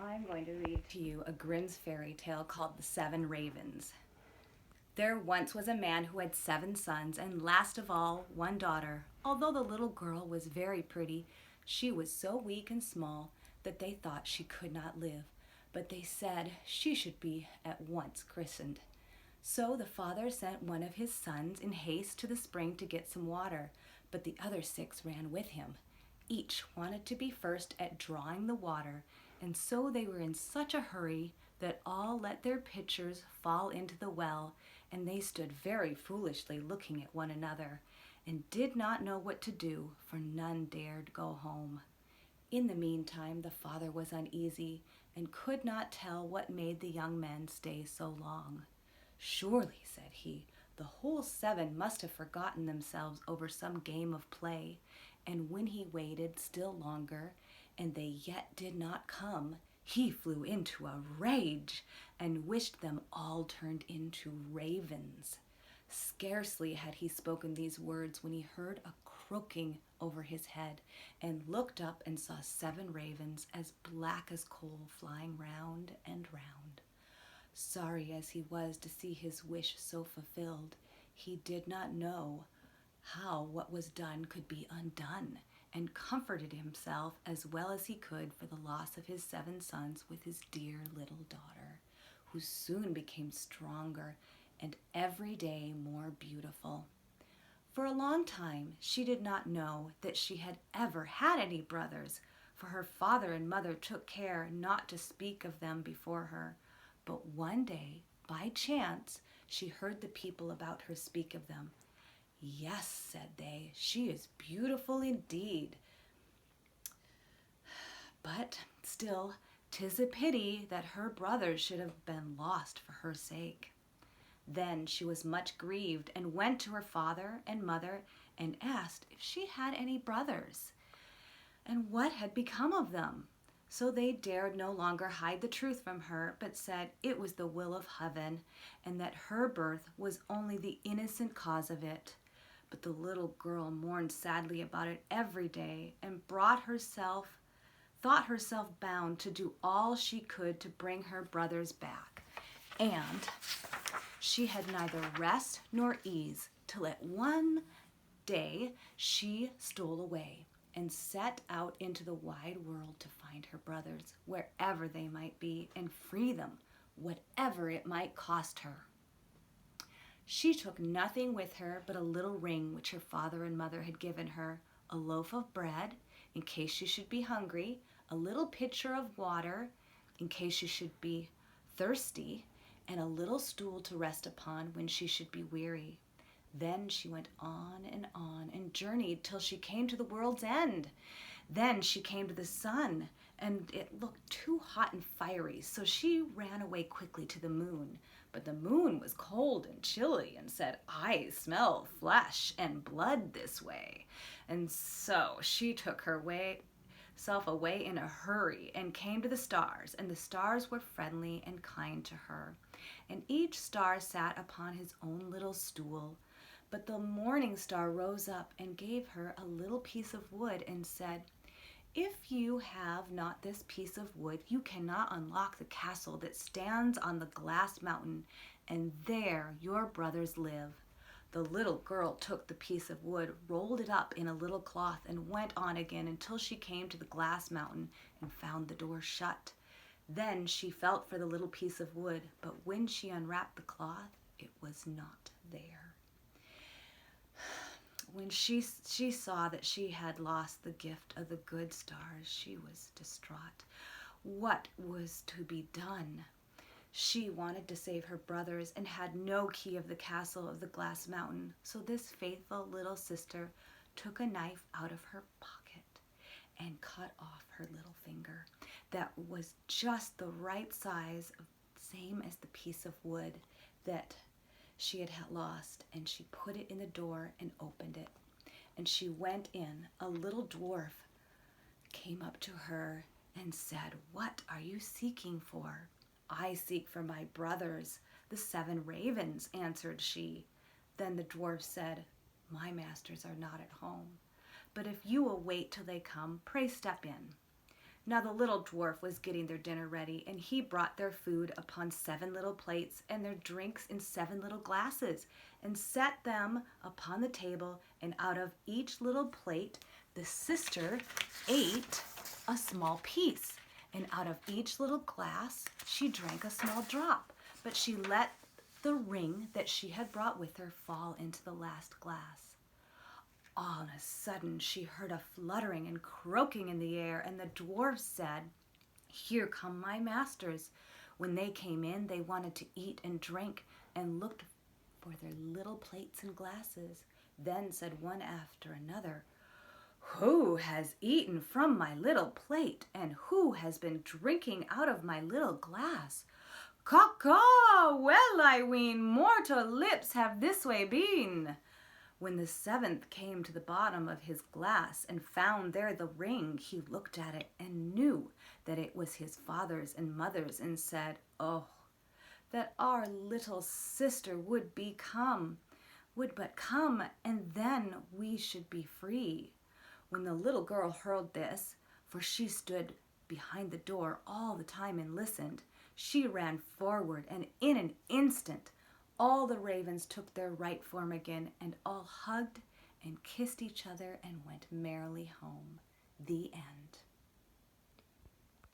I'm going to read to you a Grimm's fairy tale called The Seven Ravens. There once was a man who had 7 sons, and last of all, 1 daughter. Although the little girl was very pretty, she was so weak and small that they thought she could not live, but they said she should be at once christened. So the father sent one of his sons in haste to the spring to get some water, but the other 6 ran with him. Each wanted to be first at drawing the water, and so they were in such a hurry that all let their pitchers fall into the well, and they stood very foolishly looking at one another, and did not know what to do, for none dared go home. In the meantime, the father was uneasy, and could not tell what made the young men stay so long. Surely, said he, the whole 7 must have forgotten themselves over some game of play, and when he waited still longer, and they yet did not come, he flew into a rage, and wished them all turned into ravens. Scarcely had he spoken these words when he heard a croaking over his head, and looked up and saw 7 ravens as black as coal flying round and round. Sorry as he was to see his wish so fulfilled, he did not know how what was done could be undone, and comforted himself as well as he could for the loss of his 7 sons with his dear little daughter, who soon became stronger and every day more beautiful. For a long time she did not know that she had ever had any brothers, for her father and mother took care not to speak of them before her. But one day, by chance, she heard the people about her speak of them. Yes, said they, she is beautiful indeed. But still, 'tis a pity that her brothers should have been lost for her sake. Then she was much grieved, and went to her father and mother and asked if she had any brothers, and what had become of them. So they dared no longer hide the truth from her, but said it was the will of heaven, and that her birth was only the innocent cause of it. But the little girl mourned sadly about it every day, and thought herself bound to do all she could to bring her brothers back. And she had neither rest nor ease, till at one day she stole away, and set out into the wide world to find her brothers, wherever they might be, and free them, whatever it might cost her. She took nothing with her but a little ring which her father and mother had given her, a loaf of bread, in case she should be hungry, a little pitcher of water, in case she should be thirsty, and a little stool to rest upon when she should be weary. Then she went on, and journeyed till she came to the world's end. Then she came to the sun, and it looked too hot and fiery, so she ran away quickly to the moon. But the moon was cold and chilly, and said, I smell flesh and blood this way. And so she took herself away in a hurry, and came to the stars, and the stars were friendly and kind to her. And each star sat upon his own little stool. But the morning star rose up and gave her a little piece of wood, and said, if you have not this piece of wood, you cannot unlock the castle that stands on the glass mountain, and there your brothers live. The little girl took the piece of wood, rolled it up in a little cloth, and went on again until she came to the glass mountain and found the door shut. Then she felt for the little piece of wood, but when she unwrapped the cloth, it was not there. When she saw that she had lost the gift of the good stars, she was distraught. What was to be done? She wanted to save her brothers, and had no key of the castle of the glass mountain. So this faithful little sister took a knife out of her pocket and cut off her little finger. That was just the right size, same as the piece of wood that she had lost, and she put it in the door and opened it. And she went in. A little dwarf came up to her and said, what are you seeking for? I seek for my brothers, the 7 ravens, answered she. Then the dwarf said, my masters are not at home, but if you will wait till they come, pray step in. Now the little dwarf was getting their dinner ready, and he brought their food upon 7 little plates and their drinks in 7 little glasses, and set them upon the table, and out of each little plate the sister ate a small piece, and out of each little glass she drank a small drop, but she let the ring that she had brought with her fall into the last glass. All of a sudden she heard a fluttering and croaking in the air, and the dwarf said, "Here come my masters." When they came in, they wanted to eat and drink, and looked for their little plates and glasses. Then said one after another, "Who has eaten from my little plate, and who has been drinking out of my little glass? Caw-caw, well I ween, mortal lips have this way been." When the 7th came to the bottom of his glass and found there the ring, he looked at it and knew that it was his father's and mother's, and said, "Oh, that our little sister would but come, and then we should be free." When the little girl heard this, for she stood behind the door all the time and listened, she ran forward, and in an instant all the ravens took their right form again, and all hugged and kissed each other and went merrily home. The end.